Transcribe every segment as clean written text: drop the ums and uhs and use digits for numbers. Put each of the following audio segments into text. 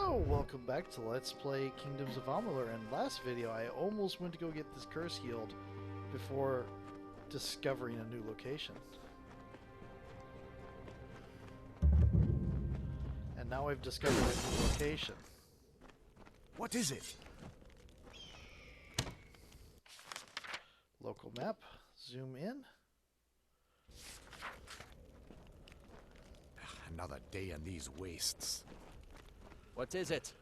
Hello, welcome back to Let's Play Kingdoms of Amalur. In last video, I almost went to go get this curse healed before discovering a new location. And now I've discovered a new location. What is it? Local map. Zoom in. Another day in these wastes. What is it?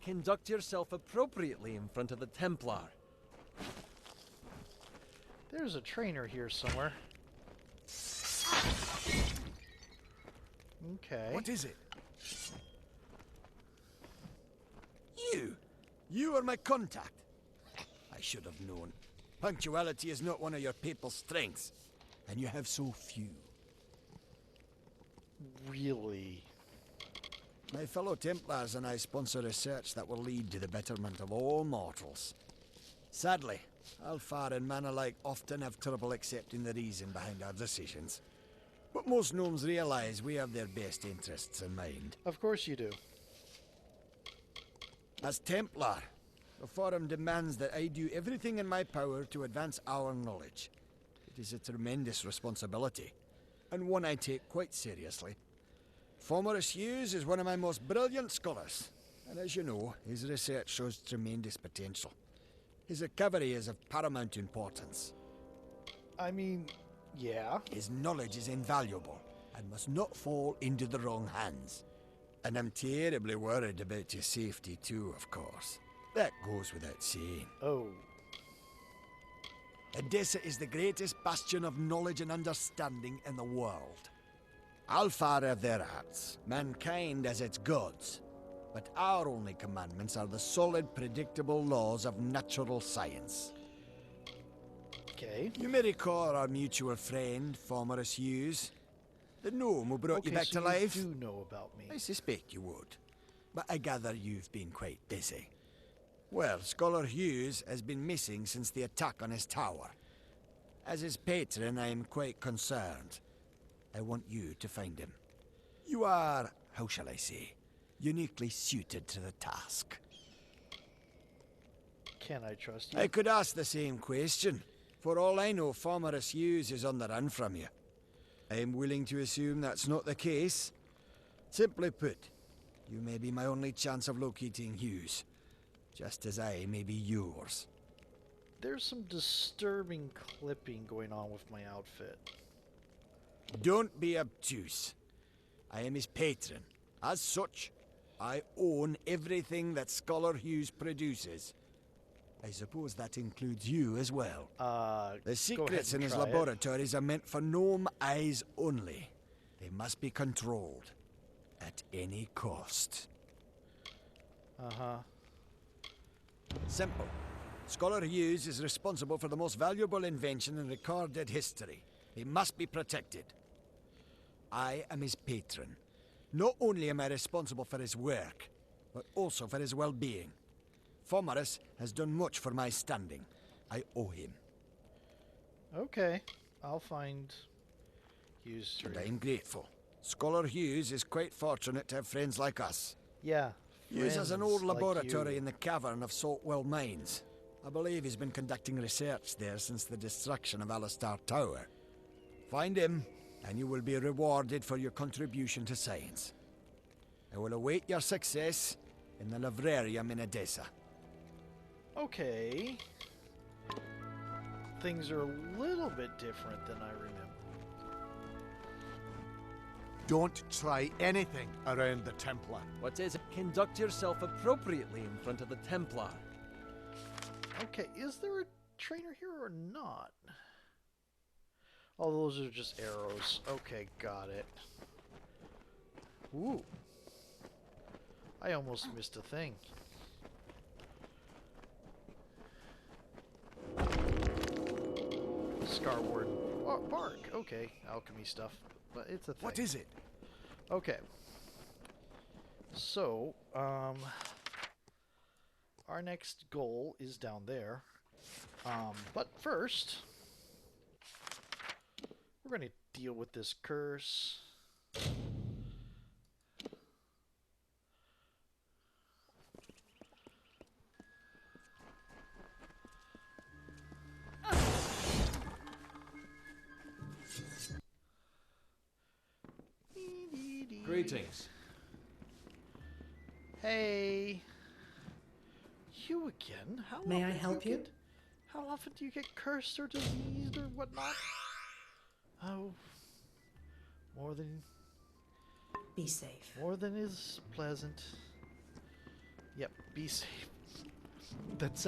Conduct yourself appropriately in front of the Templar. There's a trainer here somewhere. Okay. What is it? You are my contact. I should have known. Punctuality is not one of your papal strengths, and you have so few. Really? My fellow Templars and I sponsor research that will lead to the betterment of all mortals. Sadly, Alfar and MMO-Like often have trouble accepting the reason behind our decisions. But most gnomes realize we have their best interests in mind. Of course you do. As Templar, the Forum demands that I do everything in my power to advance our knowledge. It is a tremendous responsibility, and one I take quite seriously. Hughes is one of my most brilliant scholars, and as you know, his research shows tremendous potential. His recovery is of paramount importance. I mean, yeah. His knowledge is invaluable, and must not fall into the wrong hands. And I'm terribly worried about his safety too, of course. That goes without saying. Oh. Edessa is the greatest bastion of knowledge and understanding in the world. Alfar have their arts, mankind has its gods, but our only commandments are the solid, predictable laws of natural science. Okay. You may recall our mutual friend, Hughes, the gnome who brought you back to life. You do know about me. I suspect you would, but I gather you've been quite busy. Well, Scholar Hughes has been missing since the attack on his tower. As his patron, I am quite concerned. I want you to find him. You are, how shall I say, uniquely suited to the task. Can I trust you? I could ask the same question. For all I know, Hughes is on the run from you. I am willing to assume that's not the case. Simply put, you may be my only chance of locating Hughes, just as I may be yours. There's some disturbing clipping going on with my outfit. Don't be obtuse. I am his patron. As such, I own everything that Scholar Hughes produces. I suppose that includes you as well. The secrets in his laboratories are meant for gnome eyes only. They must be controlled. At any cost. Uh-huh. Simple. Scholar Hughes is responsible for the most valuable invention in recorded history. He must be protected. I am his patron. Not only am I responsible for his work, but also for his well-being. Fomarus has done much for my standing. I owe him. Okay. I'll find Hughes. And I am grateful. Scholar Hughes is quite fortunate to have friends like us. Yeah. Hughes has an old like laboratory you. in the cavern of Saltwell Mines. I believe he's been conducting research there since the destruction of Alistar Tower. Find him, and you will be rewarded for your contribution to science. I will await your success in the Librarium in Edessa. Okay. Things are a little bit different than I remember. Don't try anything around the Templar. What is it? Conduct yourself appropriately in front of the Templar. Okay, is there a trainer here or not? Oh, those are just arrows. Okay, got it. Ooh. I almost missed a thing. Scarward bark. Okay, alchemy stuff. But it's a thing. What is it? Okay. So, our next goal is down there. But first, we're going to deal with this curse. Greetings. Hey. You again? How May I often do help you? How often do you get cursed or diseased or whatnot? Oh, more than Be safe. is pleasant. Yep, be safe. It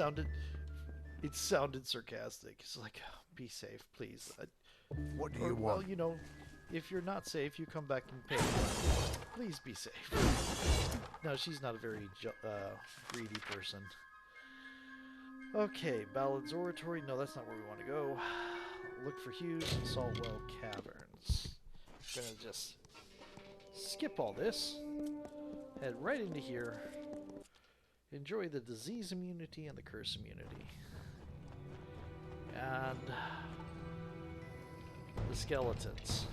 sounded sarcastic. It's like, be safe, please. What do Or, you well, want? you know, if you're not safe, you come back and pay. Please be safe. No, she's not a very greedy person. Okay, Ballad's Oratory. No, that's not where we want to go. Look for Hughes and Saltwell Caverns. I'm gonna just skip all this. Head right into here. Enjoy the disease immunity and the curse immunity. And the skeletons.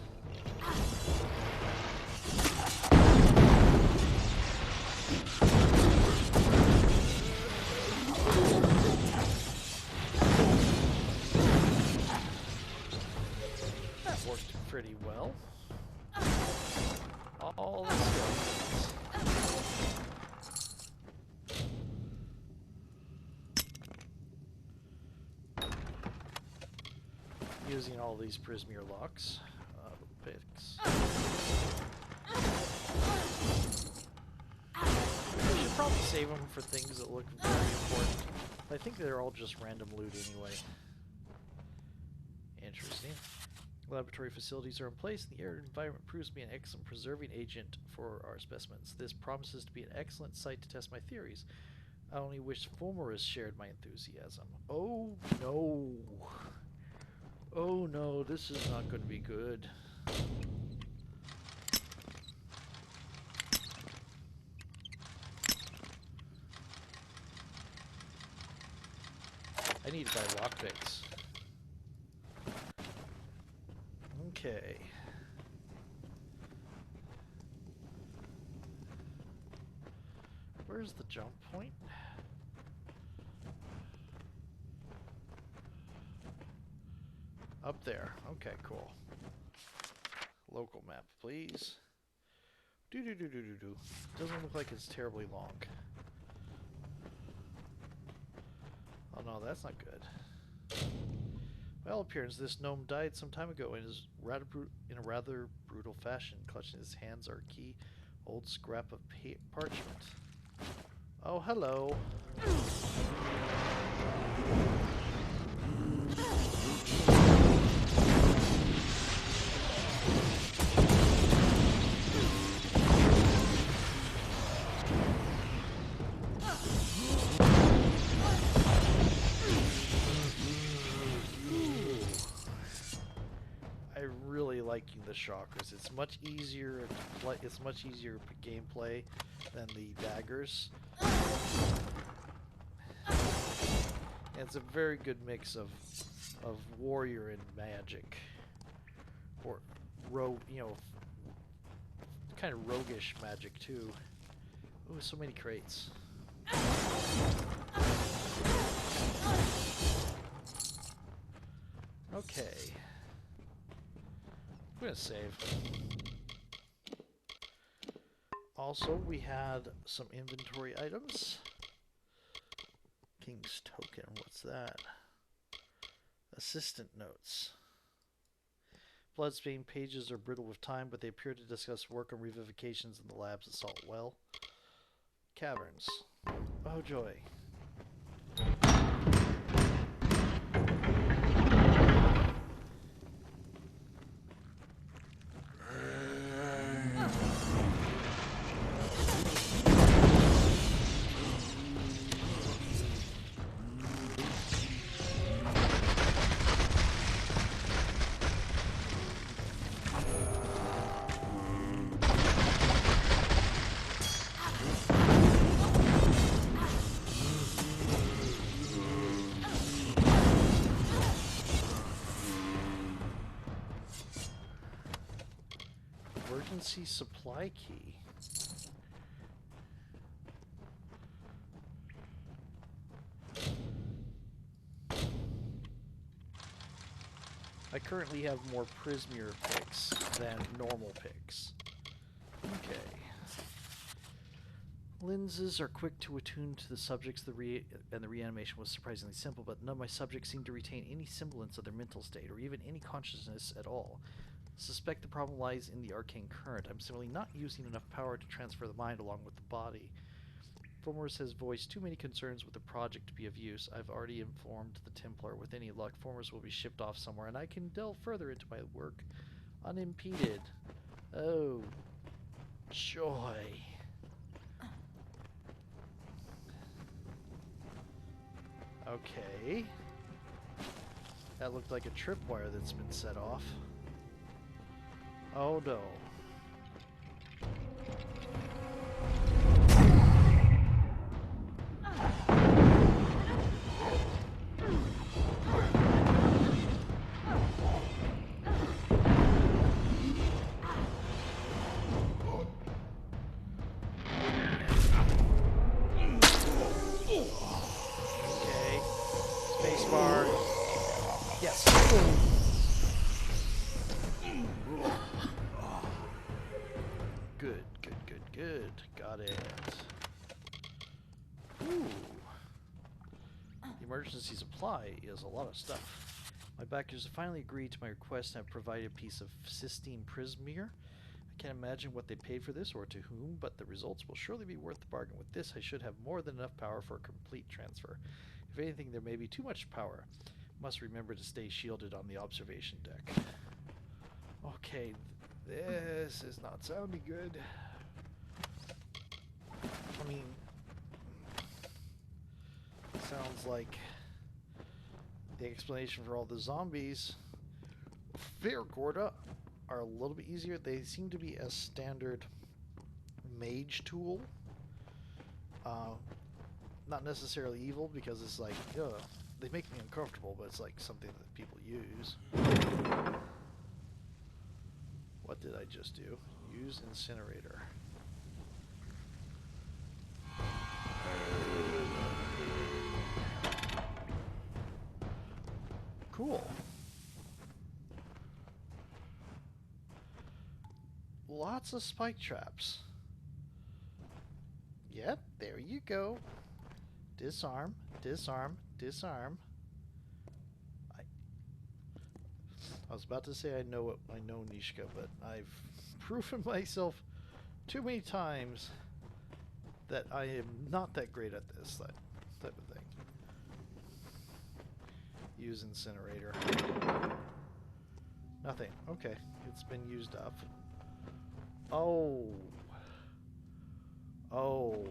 That worked pretty well. All the skeletons. Using all these Prismere locks. Picks. I should probably save them for things that look very important. I think they're all just random loot anyway. Interesting. Laboratory facilities are in place, and the air environment proves to be an excellent preserving agent for our specimens. This promises to be an excellent site to test my theories. I only wish Fulmerus shared my enthusiasm. Oh no. Oh no, this is not going to be good. I need to buy lockpicks. Okay. Where's the jump point? Up there. Okay, cool. Local map, please. Do. Doesn't look like it's terribly long. Oh no, that's not good. By all appearance, this gnome died some time ago and is in a rather brutal fashion. Clutching his hands are a key old scrap of parchment. Oh, hello. Liking the shockers. It's much easier to play. It's much easier gameplay than the daggers. And it's a very good mix of warrior and magic, or rogue. You know, kind of roguish magic too. Ooh, so many crates. Okay. I'm gonna save. Also, we had some inventory items. King's Token, what's that? Assistant notes. Bloodstained pages are brittle with time, but they appear to discuss work on revivifications in the labs at Saltwell Caverns. Oh joy. Emergency supply key. I currently have more Prismere picks than normal picks. Okay. Lenses are quick to attune to the subjects, and the reanimation was surprisingly simple, but none of my subjects seemed to retain any semblance of their mental state, or even any consciousness at all. Suspect the problem lies in the arcane current. I'm simply not using enough power to transfer the mind along with the body. Formers has voiced too many concerns with the project to be of use. I've already informed the Templar. With any luck, Formers will be shipped off somewhere, and I can delve further into my work unimpeded. Oh, joy. Okay. That looked like a tripwire that's been set off. Oh no. Good. Got it. Ooh. The emergency supply is a lot of stuff. My backers have finally agreed to my request and have provided a piece of cystine prismere. I can't imagine what they paid for this or to whom, but the results will surely be worth the bargain. With this, I should have more than enough power for a complete transfer. If anything, there may be too much power. Must remember to stay shielded on the observation deck. Okay, this is not sounding good. I mean, sounds like the explanation for all the zombies Vergorda are a little bit easier. They seem to be a standard mage tool. Not necessarily evil, because it's like, ugh, they make me uncomfortable, but it's like something that people use. What did I just do? Use incinerator. Cool. Lots of spike traps. Yep, there you go. Disarm, disarm, disarm. I was about to say I know Nishka, but I've proven myself too many times that I am not that great at this type of thing. Use incinerator. Nothing. Okay, it's been used up. Oh. Oh.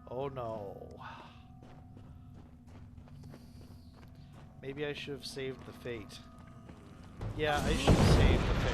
Oh no. Maybe I should have saved the fate. Yeah, I should have saved the fate.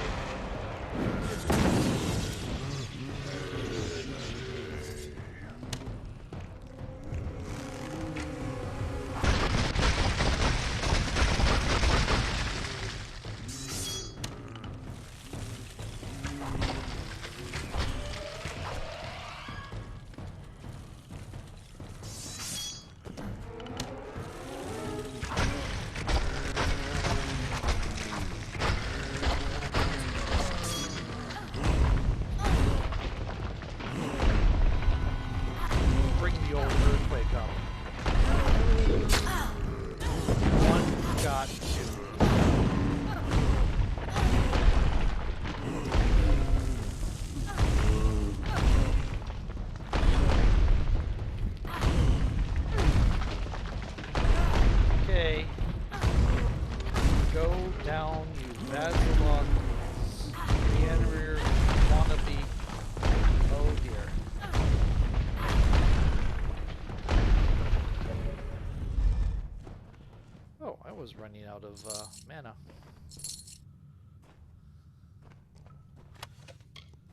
Was running out of mana.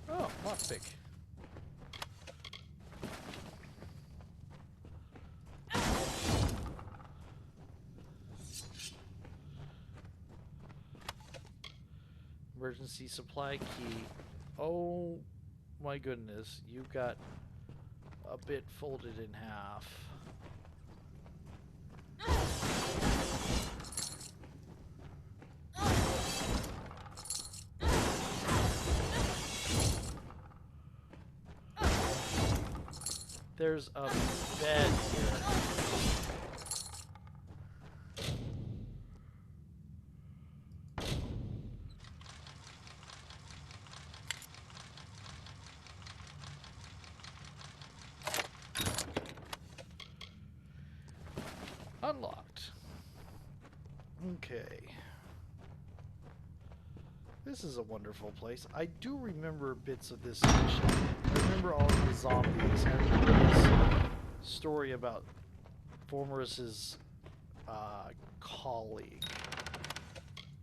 Oh, lockpick. Emergency supply key. Oh my goodness, you got a bit folded in half. There's a bed here. Unlocked. Okay. This is a wonderful place. I do remember bits of this mission. I remember all of the zombies. I remember this story about Formerus's colleague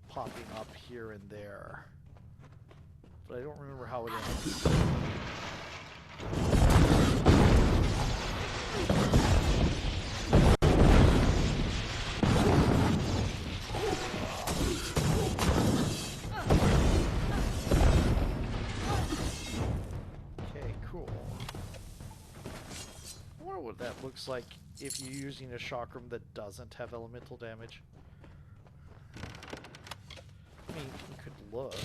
popping up here and there. But I don't remember how it ends. What that looks like if you're using a chakram that doesn't have elemental damage. I mean, you could look.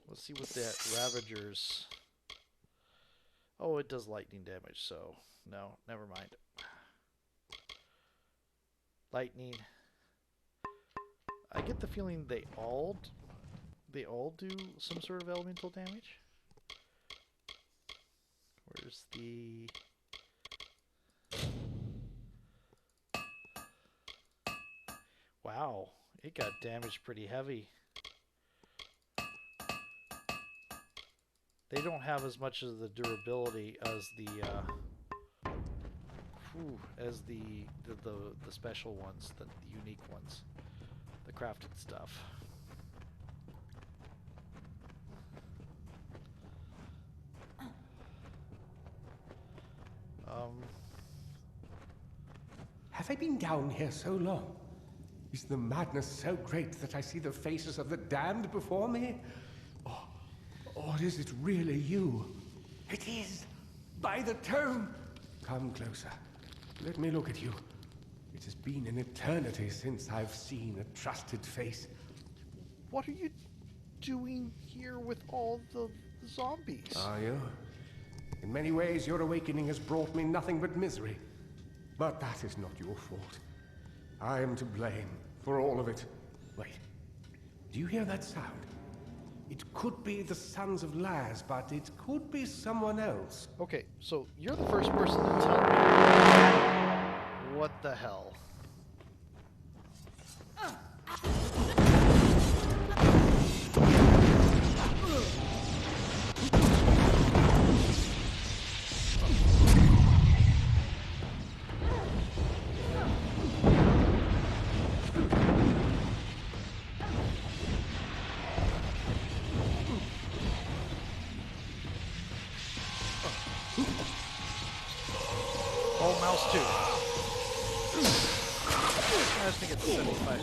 Let's see what that Ravager's... Oh, it does lightning damage, so no, never mind. Lightning. I get the feeling they all do some sort of elemental damage. Where's the... Wow, it got damaged pretty heavy. They don't have as much of the durability as the special ones, the unique ones, the crafted stuff. Have I been down here so long? Is the madness so great that I see the faces of the damned before me? Or is it really you? It is! By the tomb! Come closer. Let me look at you. It has been an eternity since I've seen a trusted face. What are you doing here with all the zombies? Are you? In many ways, your awakening has brought me nothing but misery. But that is not your fault. I am to blame for all of it. Wait. Do you hear that sound? It could be the Sons of Laz, but it could be someone else. Okay, so you're the first person to tell me what the hell. Oh, mouse 2. I just think it's 75.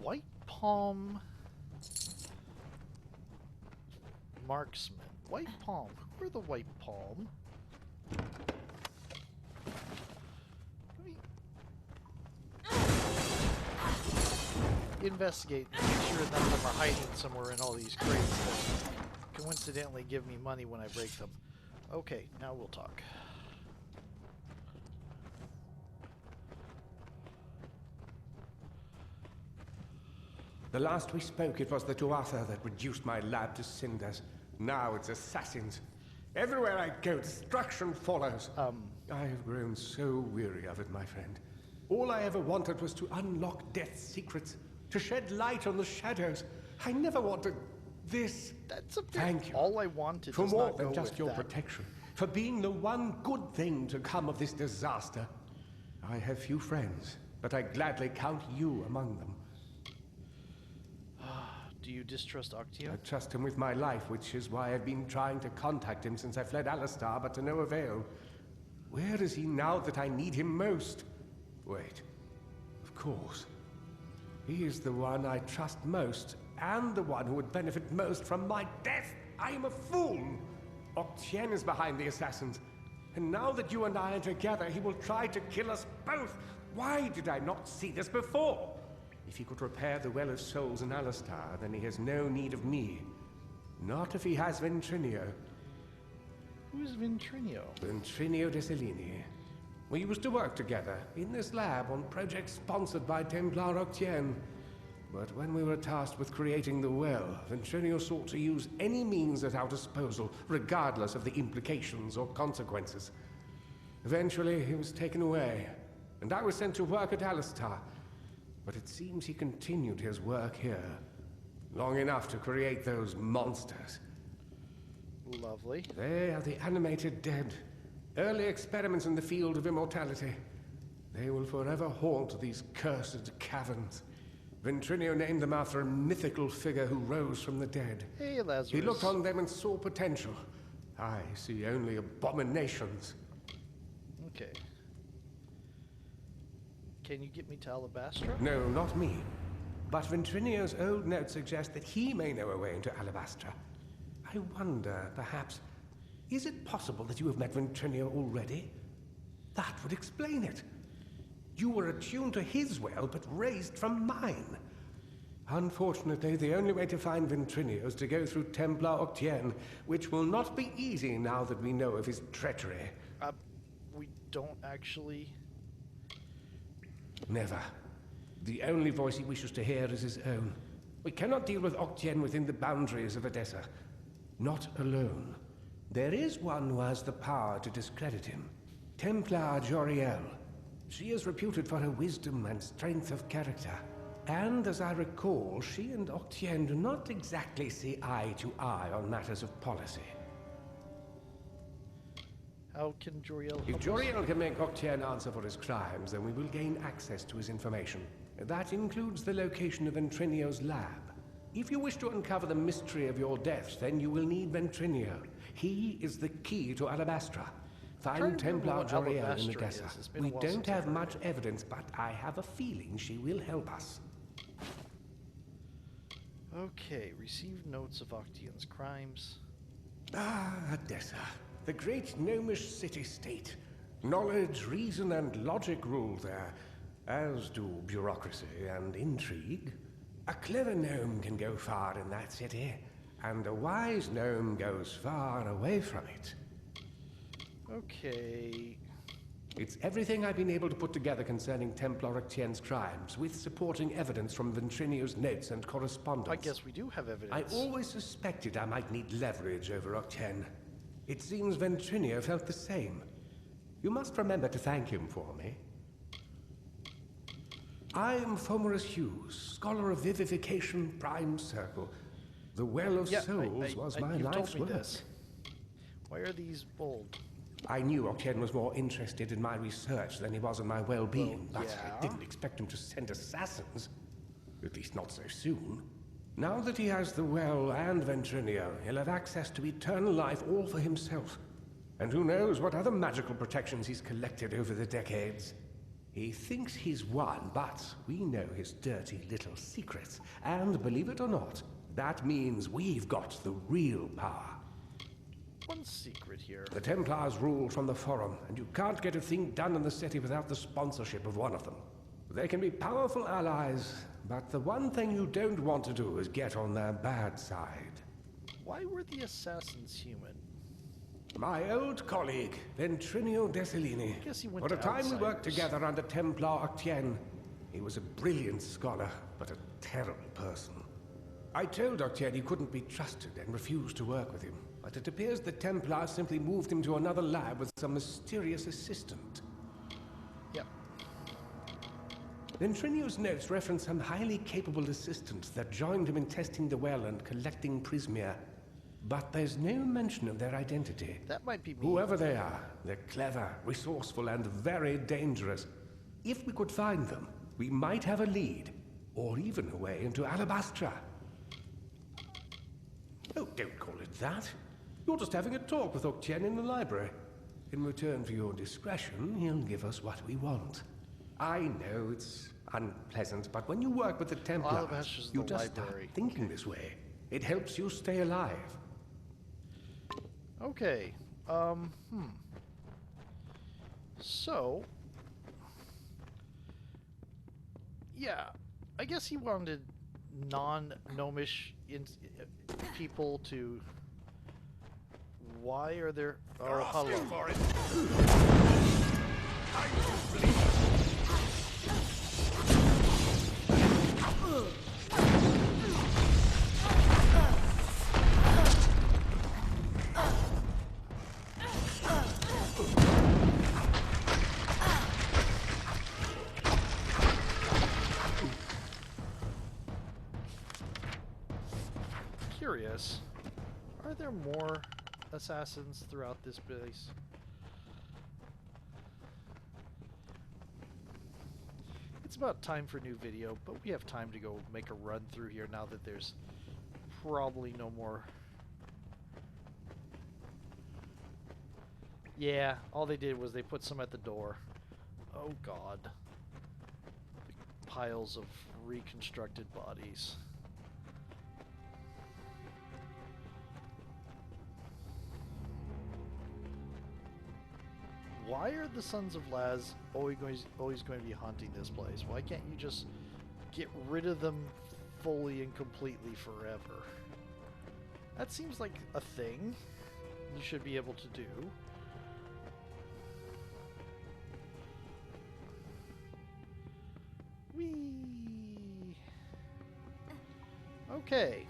White Palm Marksman. White Palm. Who are the White Palm? Let me investigate and make sure none of them are hiding somewhere in all these crates that coincidentally give me money when I break them. Okay, now we'll talk. The last we spoke, it was the Tuatha that reduced my lab to cinders. Now it's assassins. Everywhere I go, destruction follows. I have grown so weary of it, my friend. All I ever wanted was to unlock death's secrets, to shed light on the shadows. I never wanted this. That's a bit Thank you. all I wanted. For does more not than go just with your that. protection. For being the one good thing to come of this disaster. I have few friends, but I gladly count you among them. Do you distrust Octio? I trust him with my life, which is why I've been trying to contact him since I fled Alistar, but to no avail. Where is he now that I need him most? Wait. Of course. He is the one I trust most, and the one who would benefit most from my death. I am a fool! Octien is behind the assassins. And now that you and I are together, he will try to kill us both. Why did I not see this before? If he could repair the Well of Souls in Alistar, then he has no need of me. Not if he has Ventrinio. Who's Ventrinio? Ventrinio de Cellini. We used to work together in this lab on projects sponsored by Templar Octien. But when we were tasked with creating the well, Ventrinio sought to use any means at our disposal, regardless of the implications or consequences. Eventually, he was taken away, and I was sent to work at Alistar. But it seems he continued his work here, long enough to create those monsters. Lovely. They are the animated dead, early experiments in the field of immortality. They will forever haunt these cursed caverns. Ventrinio named them after a mythical figure who rose from the dead. Hey, Lazarus. He looked on them and saw potential. I see only abominations. Okay. Can you get me to Alabastra? No, not me. But Ventrinio's old notes suggest that he may know a way into Alabastra. I wonder, perhaps, is it possible that you have met Ventrinio already? That would explain it. You were attuned to his well, but raised from mine. Unfortunately, the only way to find Ventrinio is to go through Templar Octien, which will not be easy now that we know of his treachery. We don't actually... Never. The only voice he wishes to hear is his own. We cannot deal with Octien within the boundaries of Edessa. Not alone. There is one who has the power to discredit him. Templar Joriel. She is reputed for her wisdom and strength of character. And as I recall, she and Octien do not exactly see eye to eye on matters of policy. How can Joriel help If us? Joriel can make Octien answer for his crimes, then we will gain access to his information. That includes the location of Ventrinio's lab. If you wish to uncover the mystery of your death, then you will need Ventrinio. He is the key to Alabastra. Find Templar Joriel in Edessa. We don't have much evidence, but I have a feeling she will help us. Okay, receive notes of Octien's crimes. Ah, Edessa. The great gnomish city-state. Knowledge, reason, and logic rule there, as do bureaucracy and intrigue. A clever gnome can go far in that city, and a wise gnome goes far away from it. Okay. It's everything I've been able to put together concerning Templar Octien's crimes, with supporting evidence from Ventrinio's notes and correspondence. I guess we do have evidence. I always suspected I might need leverage over Octien. It seems Ventrinio felt the same. You must remember to thank him for me. I am Fomorus Hughes, scholar of vivification, prime circle. The Well of Souls was my life's work. This. Why are these bold? I knew Octien was more interested in my research than he was in my well-being, Well, but yeah. I didn't expect him to send assassins. At least not so soon. Now that he has the well and Ventrinio, he'll have access to eternal life all for himself. And who knows what other magical protections he's collected over the decades. He thinks he's won, but we know his dirty little secrets. And believe it or not, that means we've got the real power. One secret here. The Templars rule from the Forum, and you can't get a thing done in the city without the sponsorship of one of them. They can be powerful allies, but the one thing you don't want to do is get on their bad side. Why were the assassins human? My old colleague, Ventrinio de Cellini. Guess he went For a to time we worked outsiders. together under Templar Octien. He was a brilliant scholar, but a terrible person. I told Octien he couldn't be trusted and refused to work with him. But it appears the Templars simply moved him to another lab with some mysterious assistant. Yep. Ventrinio's notes reference some highly capable assistants that joined him in testing the well and collecting Prismia. But there's no mention of their identity. That might be me. Whoever they are, they're clever, resourceful, and very dangerous. If we could find them, we might have a lead, or even a way into Alabastra. Oh, don't call it that. You're just having a talk with Octien in the library. In return for your discretion, he'll give us what we want. I know it's unpleasant, but when you work with the Templars, Alabaster's you the just library. start thinking this way. It helps you stay alive. Okay. So, yeah, I guess he wanted non-gnomish people to. Why are there? Oh, hello. For it. Curious. Are there more assassins throughout this place? It's about time for a new video, but we have time to go make a run through here now that there's probably no more. Yeah, all they did was they put some at the door. Oh god. Piles of reconstructed bodies. Why are the Sons of Laz always going to be haunting this place? Why can't you just get rid of them fully and completely forever? That seems like a thing you should be able to do. Whee! Okay.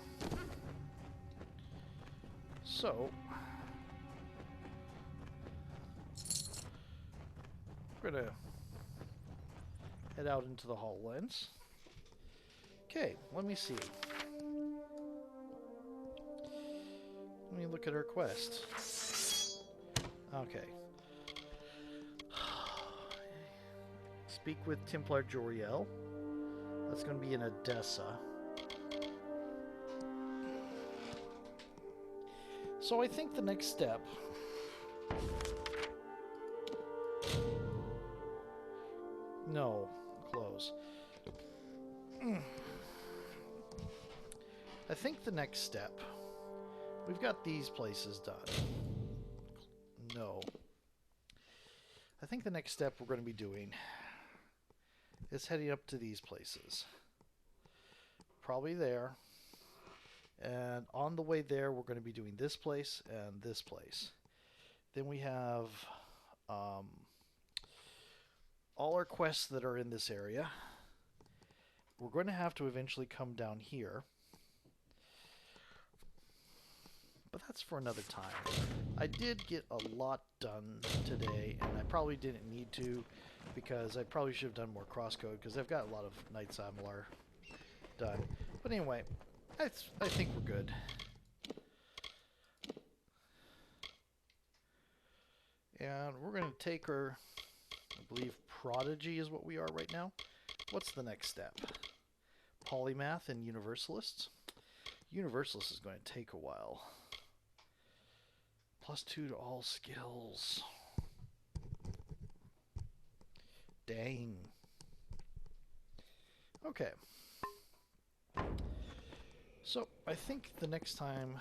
So, we're gonna head out into the HoloLens. Okay, let me see. Let me look at our quest. Okay. Speak with Templar Joriel. That's going to be in Odessa. So I think the next step... No, close. I think the next step... We've got these places done. No. I think the next step we're going to be doing is heading up to these places. Probably there. And on the way there, we're going to be doing this place and this place. Then we have all our quests that are in this area. We're going to have to eventually come down here. But that's for another time. I did get a lot done today, and I probably didn't need to, because I probably should have done more crosscode, because I've got a lot of Knights Amalur done. But anyway, I think we're good. And we're going to take our, I believe, Prodigy is what we are right now. What's the next step? Polymath and Universalists. Universalist is going to take a while. +2 to all skills. Dang. Okay. So, I think the next time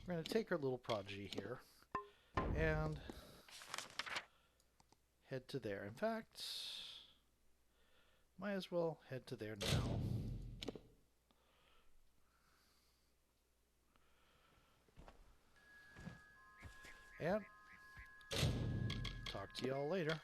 we're going to take our little prodigy here and head to there. In fact, might as well head to there now. And talk to y'all later.